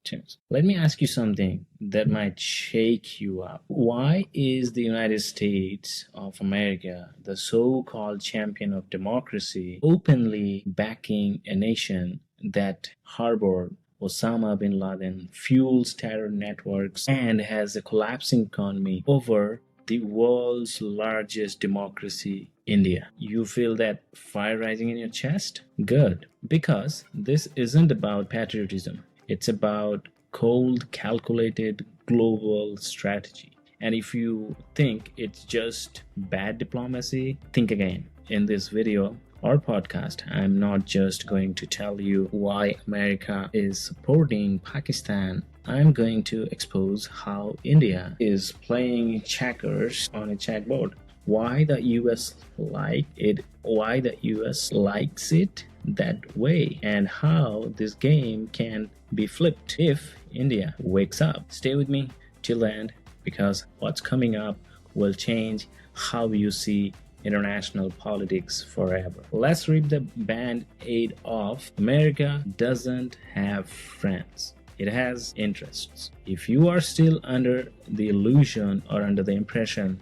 questions. Let me ask you something that might shake you up. Why is the United States of America, the so-called champion of democracy, openly backing a nation that harbored Osama bin Laden, fuels terror networks, and has a collapsing economy over the world's largest democracy, India? You feel that fire rising in your chest? Good. Because this isn't about patriotism, it's about cold, calculated global strategy. And if you think it's just bad diplomacy, think again. In this video or podcast, I'm not just going to tell you why America is supporting Pakistan. I'm going to expose how India is playing checkers on a chessboard. Why the US like it, why the US likes it that way, and how this game can be flipped if India wakes up. Stay with me till the end, because what's coming up will change how you see international politics forever. Let's rip the band-aid off. America doesn't have friends. It has interests. If you are still under the illusion or under the impression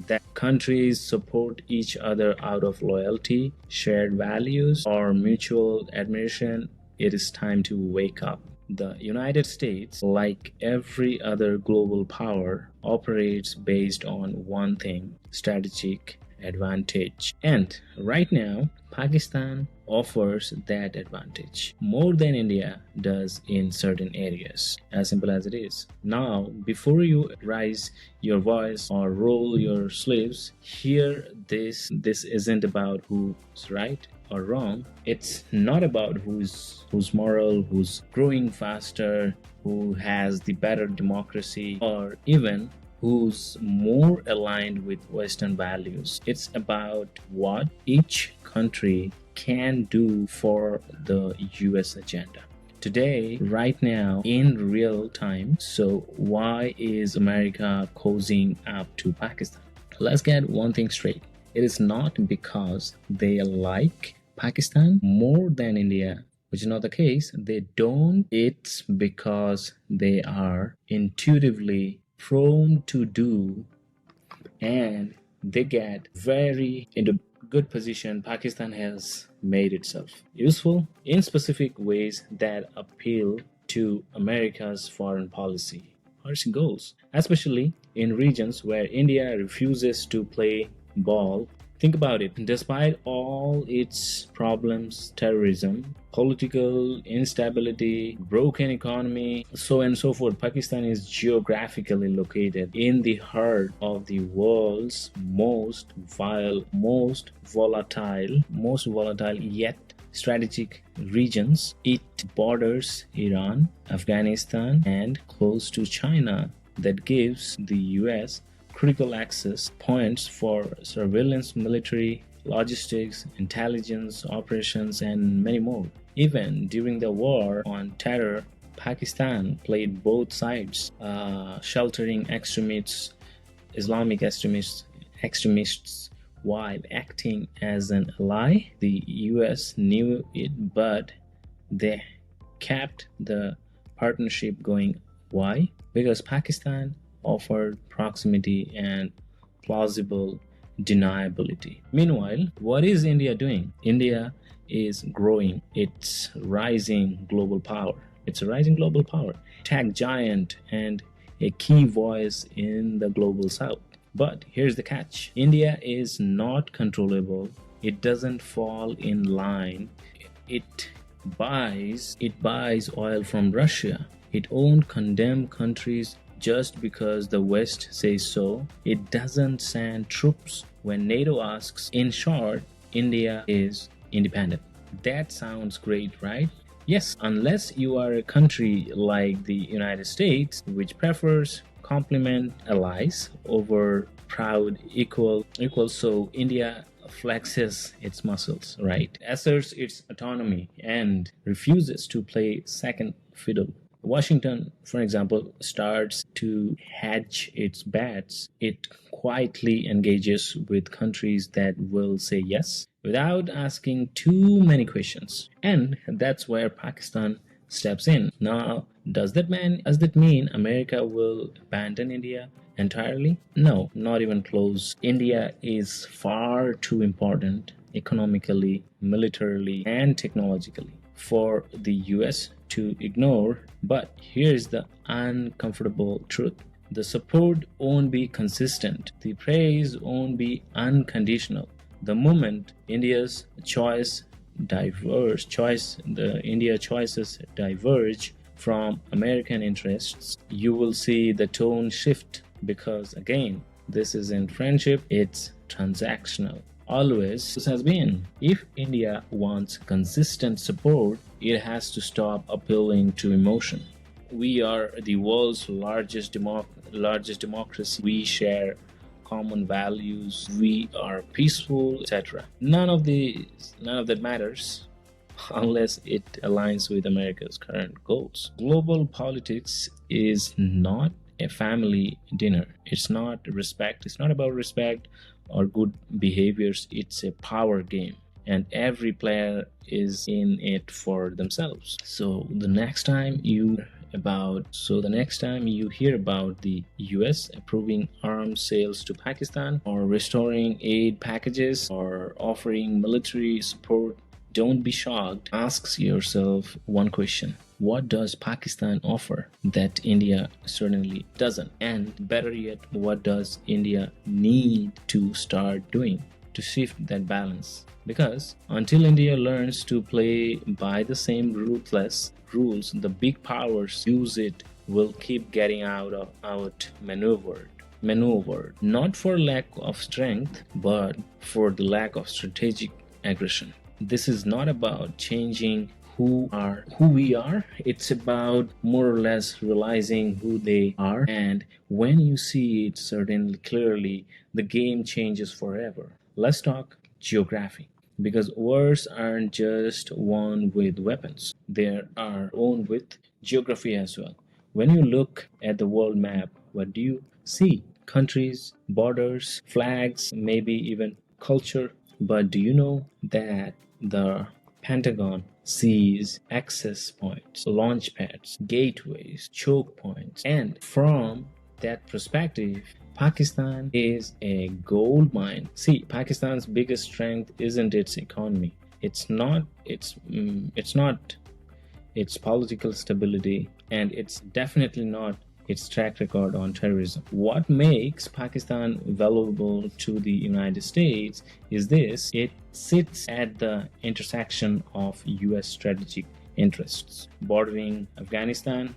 that countries support each other out of loyalty, shared values, or mutual admiration, it is time to wake up. The United States, like every other global power, operates based on one thing: strategic advantage. And right now, Pakistan offers that advantage more than India does in certain areas. As simple as it is. Now, before you raise your voice or roll your sleeves, hear this. This isn't about who's right or wrong. It's not about who's moral, who's growing faster, who has the better democracy, or even who's more aligned with Western values. It's about what each country can do for the US agenda. Today, right now, in real time, so why is America cozying up to Pakistan? Let's get one thing straight. It is not because they like Pakistan more than India, which is not the case. They don't. It's because they are intuitively prone to do, and they get very into good position. Pakistan has made itself useful in specific ways that appeal to America's foreign policy goals, especially in regions where India refuses to play ball. Think about it. Despite all its problems, terrorism, political instability, broken economy, so and so forth, Pakistan is geographically located in the heart of the world's most volatile yet strategic regions. It borders Iran, Afghanistan, and close to China. That gives the US critical access points for surveillance, military, logistics, intelligence operations, and many more. Even during the war on terror, Pakistan played both sides, sheltering extremists, Islamic extremists, while acting as an ally. The US knew it, but they kept the partnership going. Why? Because Pakistan offered proximity and plausible deniability. Meanwhile, what is India doing? India is growing. It's rising global power. It's a rising global power, tech giant, and a key voice in the global south. But here's the catch. India is not controllable. It doesn't fall in line. It buys oil from Russia. It won't condemn countries just because the West says so. It doesn't send troops when NATO asks. In short, India is independent. That sounds great, right? Yes, unless you are a country like the United States, which prefers complement allies over proud equals. So India flexes its muscles, right? Asserts its autonomy and refuses to play second fiddle. Washington, for example, starts to hedge its bets. It quietly engages with countries that will say yes without asking too many questions. And that's where Pakistan steps in. Now, Does that mean America will abandon India entirely? No, not even close. India is far too important economically, militarily, and technologically for the US to ignore. But here's the uncomfortable truth. The support won't be consistent. The praise won't be unconditional. The moment the India choices diverge from American interests, you will see the tone shift because again, this isn't friendship, it's transactional. Always this has been. If India wants consistent support, it has to stop appealing to emotion. We are the world's largest democracy. We share common values. We are peaceful, etc. None of that matters unless it aligns with America's current goals. Global politics is not a family dinner. It's not respect. It's not about respect or good behaviors. It's a power game, and every player is in it for themselves. The next time you hear about the US approving arms sales to Pakistan or restoring aid packages or offering military support, don't be shocked. Ask yourself one question. What does Pakistan offer that India certainly doesn't? And better yet, what does India need to start doing to shift that balance? Because until India learns to play by the same ruthless rules the big powers use, it will keep getting outmaneuvered. Not for lack of strength, but for the lack of strategic aggression. This is not about changing who we are. It's about more or less realizing who they are. And when you see it certainly clearly, the game changes forever. Let's talk geography. Because wars aren't just won with weapons, they are won with geography as well. When you look at the world map, what do you see? Countries, borders, flags, maybe even culture. But do you know that the Pentagon sees access points, launch pads, gateways, choke points, and from that perspective, Pakistan is a gold mine. See, Pakistan's biggest strength isn't its economy. It's not its political stability, and it's definitely not its track record on terrorism. What makes Pakistan valuable to the United States is this: it sits at the intersection of US strategic interests, bordering Afghanistan,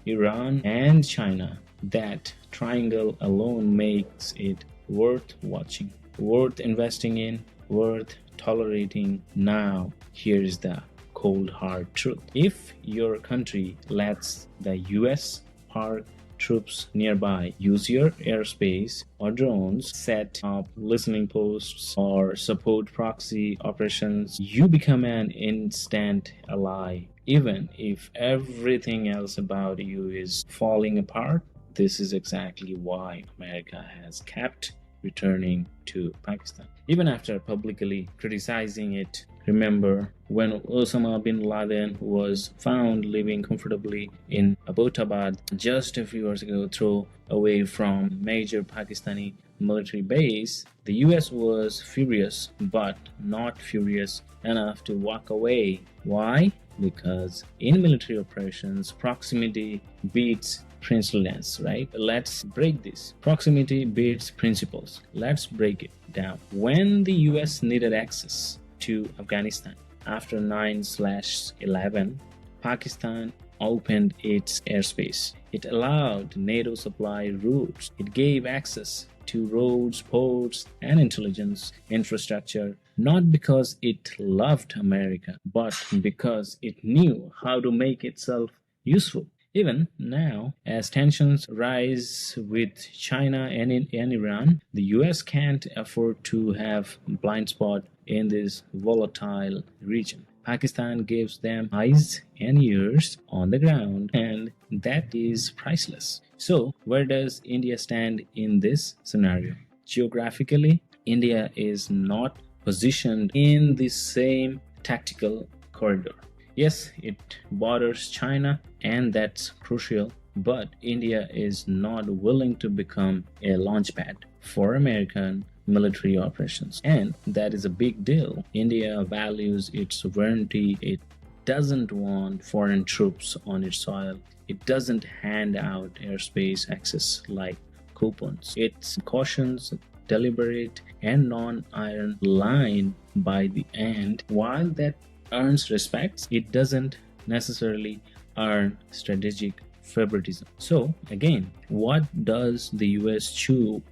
Iran, and China. That triangle alone makes it worth watching, worth investing in, worth tolerating. Now, here's the cold hard truth. If your country lets the US park troops nearby, use your airspace or drones, set up listening posts, or support proxy operations, you become an instant ally. Even if everything else about you is falling apart, this is exactly why America has kept returning to Pakistan. Even after publicly criticizing it, remember when Osama bin Laden was found living comfortably in Abbottabad just a few years ago, thrown away from major Pakistani military base, the US was furious, but not furious enough to walk away. Why? Because in military operations, proximity beats princeliness, right? Let's break this. Proximity beats principles. Let's break it down. When the US needed access to Afghanistan after 9/11, Pakistan opened its airspace. It allowed NATO supply routes. It gave access to roads, ports, and intelligence infrastructure, not because it loved America, but because it knew how to make itself useful. Even now, as tensions rise with China and Iran, the US can't afford to have blind spot in this volatile region. Pakistan gives them eyes and ears on the ground, and that is priceless. So, where does India stand in this scenario? Geographically, India is not positioned in the same tactical corridor. Yes, it borders China, and that's crucial, but India is not willing to become a launchpad for American military operations. And that is a big deal. India values its sovereignty. It doesn't want foreign troops on its soil. It doesn't hand out airspace access like coupons. It cautions deliberate and non-iron line by the end. While that earns respect, it doesn't necessarily earn strategic favoritism. So again, what does the US choose?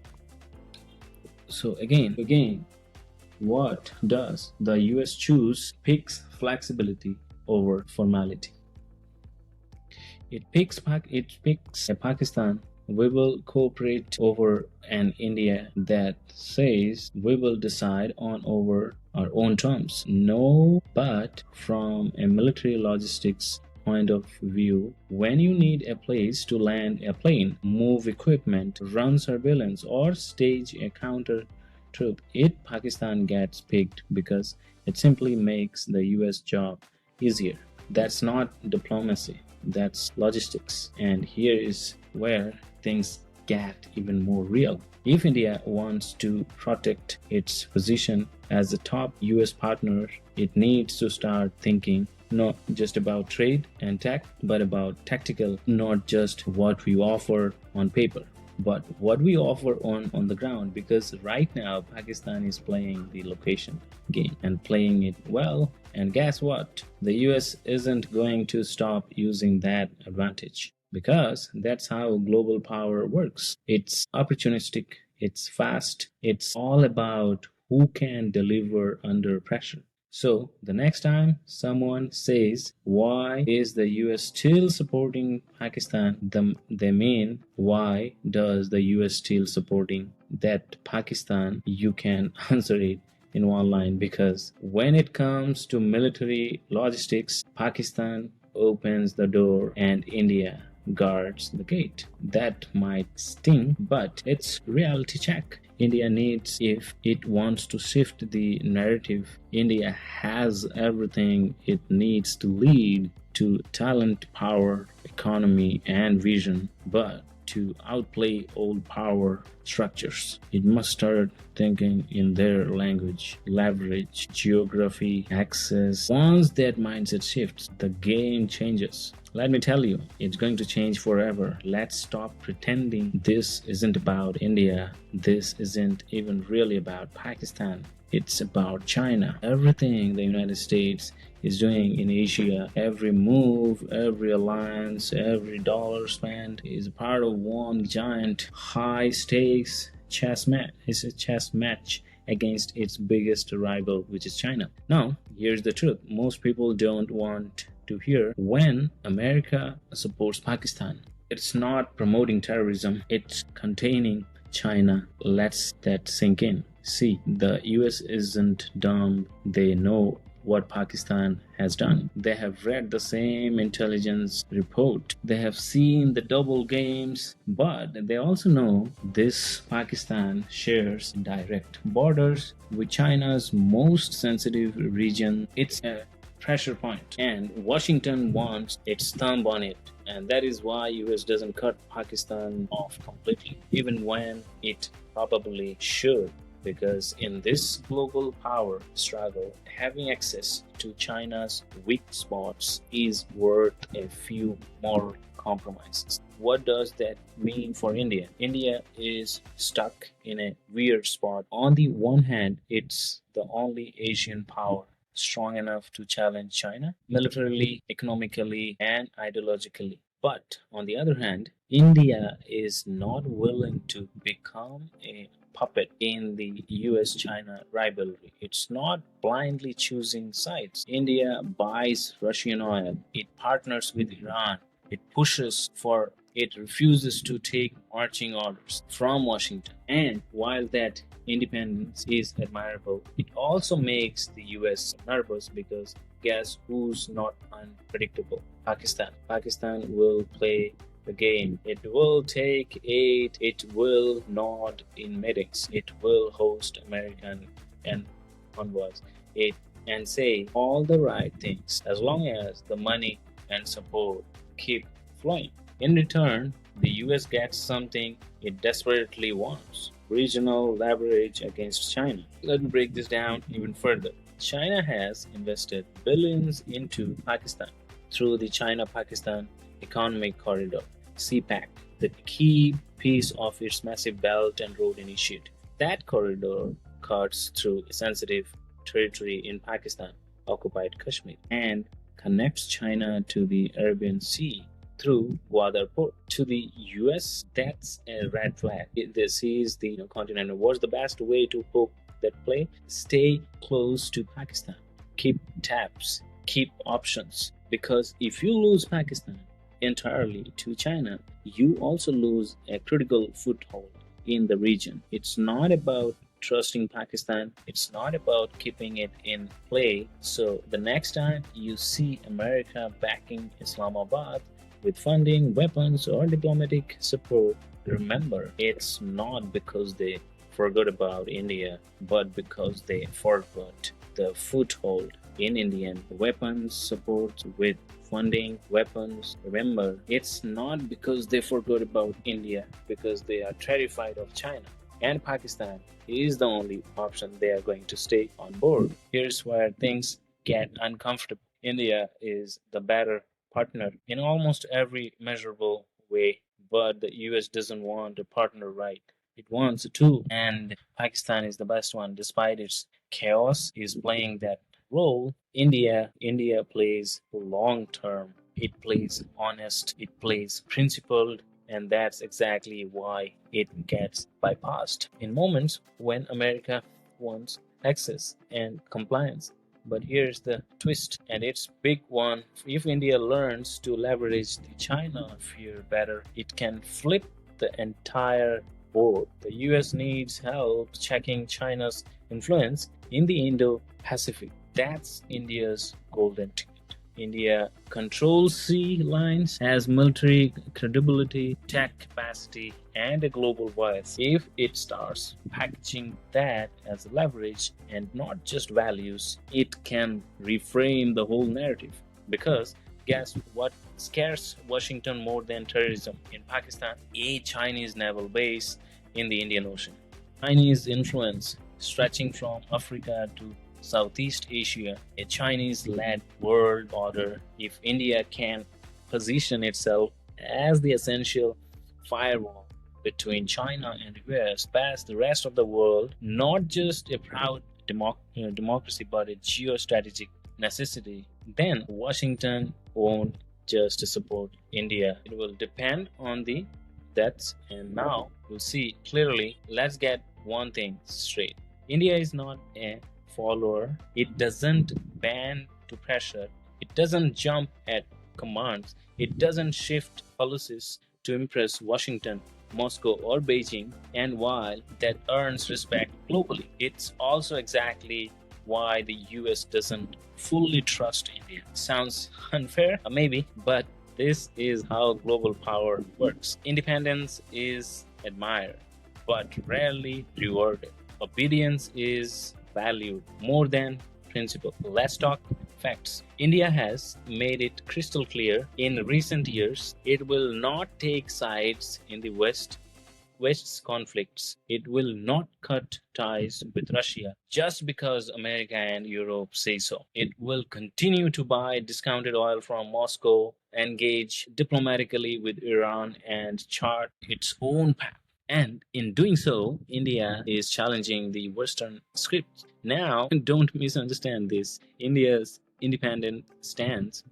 So again, what does the US choose? Picks flexibility over formality. It picks a Pakistan we will cooperate over an India that says we will decide on over our own terms. No, but from a military logistics point of view, when you need a place to land a plane, move equipment, run surveillance, or stage a counter troop, Pakistan gets picked because it simply makes the US job easier. That's not diplomacy, that's logistics. And here is where things get even more real. If India wants to protect its position as a top US partner, it needs to start thinking not just about trade and tech, but about tactical, not just what we offer on paper, but what we offer on the ground. Because right now, Pakistan is playing the location game and playing it well. And guess what? The US isn't going to stop using that advantage, because that's how global power works. It's opportunistic, it's fast, it's all about who can deliver under pressure. So the next time someone says, why is the US still supporting Pakistan? They mean, why does the US still supporting that Pakistan? You can answer it in one line, because when it comes to military logistics, Pakistan opens the door and India guards the gate. That might sting, but it's reality check. India needs, if it wants to shift the narrative, India has everything it needs to lead to talent, power, economy, and vision, but to outplay old power structures, it must start thinking in their language, leverage, geography, access. Once that mindset shifts, the game changes. Let me tell you, it's going to change forever. Let's stop pretending this isn't about India. This isn't even really about Pakistan. It's about China. Everything the United States is doing in Asia, every move, every alliance, every dollar spent is a part of one giant high stakes chess match. It's a chess match against its biggest rival, which is China. Now, here's the truth. Most people don't want to hear when America supports Pakistan. It's not promoting terrorism, it's containing China. Let's that sink in. See, the US isn't dumb. They know what Pakistan has done. They have read the same intelligence report. They have seen the double games, but they also know this Pakistan shares direct borders with China's most sensitive region. It's a pressure point, and Washington wants its thumb on it. And that is why US doesn't cut Pakistan off completely, even when it probably should. Because in this global power struggle, having access to China's weak spots is worth a few moral compromises. What does that mean for India? India is stuck in a weird spot. On the one hand, it's the only Asian power strong enough to challenge China militarily, economically, and ideologically. But on the other hand, India is not willing to become a puppet in the US China rivalry. It's not blindly choosing sides. India buys Russian oil, it partners with Iran, it refuses to take marching orders from Washington. And while that independence is admirable, it also makes the US nervous, because guess who's not unpredictable? Pakistan. Pakistan will play the game. It will take aid. It will nod in meetings. It will host American and convoys. It and say all the right things as long as the money and support keep flowing. In return, the US gets something it desperately wants: regional leverage against China. Let me break this down even further. China has invested billions into Pakistan through the China Pakistan Economic Corridor, CPEC, the key piece of its massive Belt and Road Initiative. That corridor cuts through sensitive territory in Pakistan, occupied Kashmir, and connects China to the Arabian Sea through Gwadar Port. To the US, that's a red flag. This is the continent. What's the best way to hook that play? Stay close to Pakistan. Keep tabs, keep options. Because if you lose Pakistan entirely to China, you also lose a critical foothold in the region. It's not about trusting Pakistan, it's not about keeping it in play. So the next time you see America backing Islamabad with funding, weapons, or diplomatic support, remember it's not because they forgot about India, but because they forgot the foothold in Indian weapons support with funding, weapons. Remember, it's not because they forgot about India, because they are terrified of China. And Pakistan is the only option they are going to stay on board. Here's where things get uncomfortable. India is the better partner in almost every measurable way, but the US doesn't want a partner, right? It wants a tool, and Pakistan is the best one. Despite its chaos, is playing that role. India plays long term. It plays honest. It plays principled, and that's exactly why it gets bypassed in moments when America wants access and compliance. But here's the twist, and it's big one. If India learns to leverage the China fear better, it can flip the entire board. The US needs help checking China's influence in the Indo-Pacific. That's India's golden ticket. India controls sea lines, has military credibility, tech capacity, and a global voice. If it starts packaging that as leverage and not just values, it can reframe the whole narrative. Because guess what scares Washington more than terrorism in Pakistan? A Chinese naval base in the Indian Ocean. Chinese influence stretching from Africa to Southeast Asia, a Chinese led world order. If India can position itself as the essential firewall between China and the US, past the rest of the world, not just a proud democracy but a geostrategic necessity, then Washington won't just support India. It will depend on the depths, and now we'll see clearly. Let's get one thing straight. India is not a follower. It doesn't bend to pressure. It doesn't jump at commands. It doesn't shift policies to impress Washington, Moscow, or Beijing. And while that earns respect globally, it's also exactly why the US doesn't fully trust India. Sounds unfair? Maybe, but this is how global power works. Independence is admired, but rarely rewarded. Obedience is valued more than principle. Let's talk facts. India has made it crystal clear in recent years it will not take sides in the West's conflicts. It will not cut ties with Russia just because America and Europe say so. It will continue to buy discounted oil from Moscow, engage diplomatically with Iran, and chart its own path. And in doing so, India is challenging the Western script. Now, don't misunderstand this. India's independent stance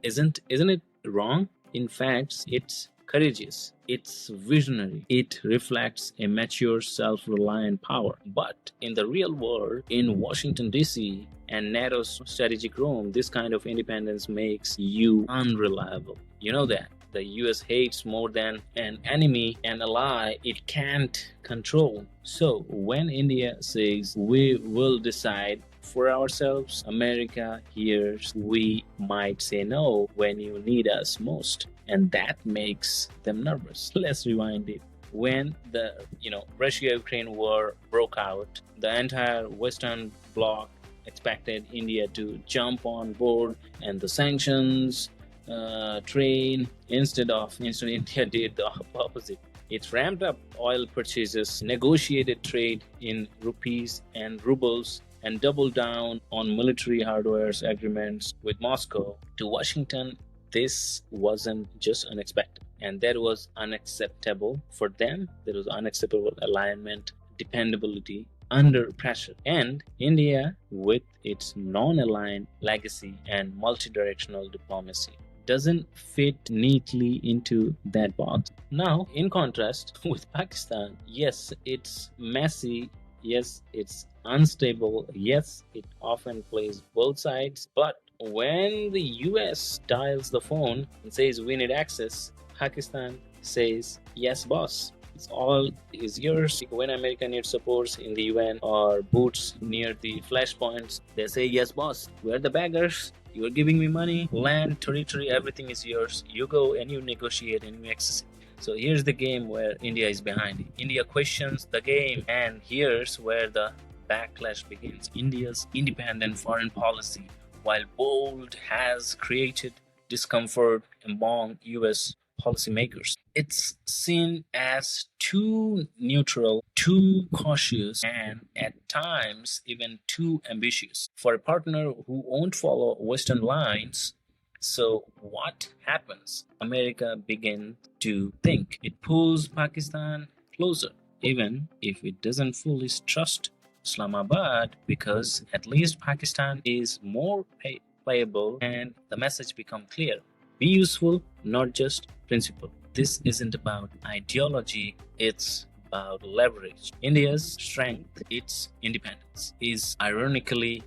isn't it wrong? In fact, it's courageous. It's visionary. It reflects a mature, self-reliant power. But in the real world, in Washington D.C. and NATO's strategic Rome, this kind of independence makes you unreliable. You know that. The US hates more than an enemy, an ally it can't control. So when India says we will decide for ourselves, America hears we might say no when you need us most. And that makes them nervous. Let's rewind it. When the Russia-Ukraine war broke out, the entire Western bloc expected India to jump on board and the sanctions train. Instead, India did the opposite. It ramped up oil purchases, negotiated trade in rupees and rubles, and doubled down on military hardware agreements with Moscow. To Washington, this wasn't just unexpected, and that was unacceptable for them. There was unacceptable alignment, dependability under pressure. And India, with its non aligned legacy and multi directional diplomacy, doesn't fit neatly into that box. Now, in contrast with Pakistan, yes, it's messy, yes, it's unstable, yes, it often plays both sides, but when the US dials the phone and says we need access, Pakistan says yes, boss. It's all is yours. When America needs supports in the UN or boots near the flashpoints, they say yes, boss. We're the beggars. You're giving me money, land, territory, everything is yours. You go and you negotiate and you access it. So here's the game where India is behind. India questions the game, and here's where the backlash begins. India's independent foreign policy, while bold, has created discomfort among US policymakers. It's seen as too neutral, too cautious, and at times even too ambitious for a partner who won't follow Western lines. So, what happens? America begins to think. It pulls Pakistan closer, even if it doesn't fully trust Islamabad, because at least Pakistan is more playable and the message becomes clear. Be useful, not just principle. This isn't about ideology, it's about leverage. India's strength, its independence, is ironically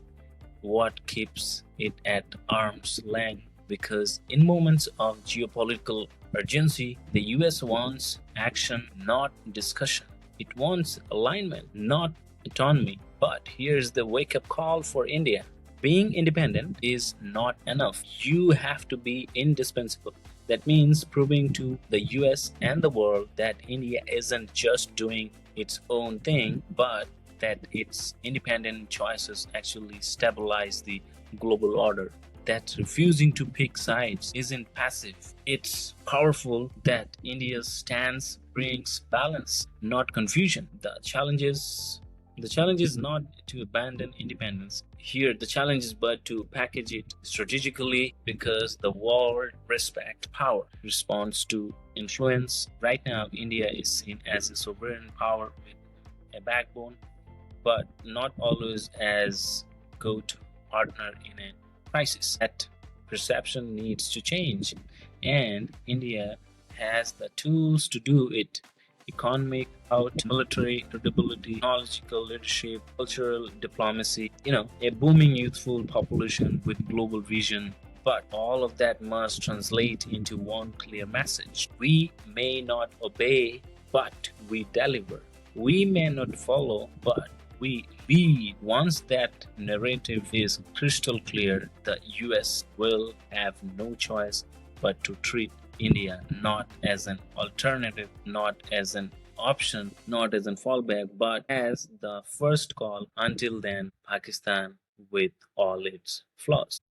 what keeps it at arm's length, because in moments of geopolitical urgency, the US wants action, not discussion. It wants alignment, not autonomy. But here's the wake up call for India. Being independent is not enough. You have to be indispensable. That means proving to the US and the world that India isn't just doing its own thing, but that its independent choices actually stabilize the global order. That refusing to pick sides isn't passive, it's powerful. That India's stance brings balance, not confusion. The challenge is not to abandon independence. Here, the challenge is but to package it strategically, because the world respects power, responds to influence. Right now, India is seen as a sovereign power with a backbone, but not always as go-to partner in a crisis. That perception needs to change, and India has the tools to do it: economic out, military credibility, technological leadership, cultural diplomacy, a booming youthful population with global vision. But all of that must translate into one clear message. We may not obey, but we deliver. We may not follow, but we lead. Once that narrative is crystal clear, the US will have no choice but to treat India not as an alternative, not as an option, not as a fallback, but as the first call. Until then, Pakistan, with all its flaws.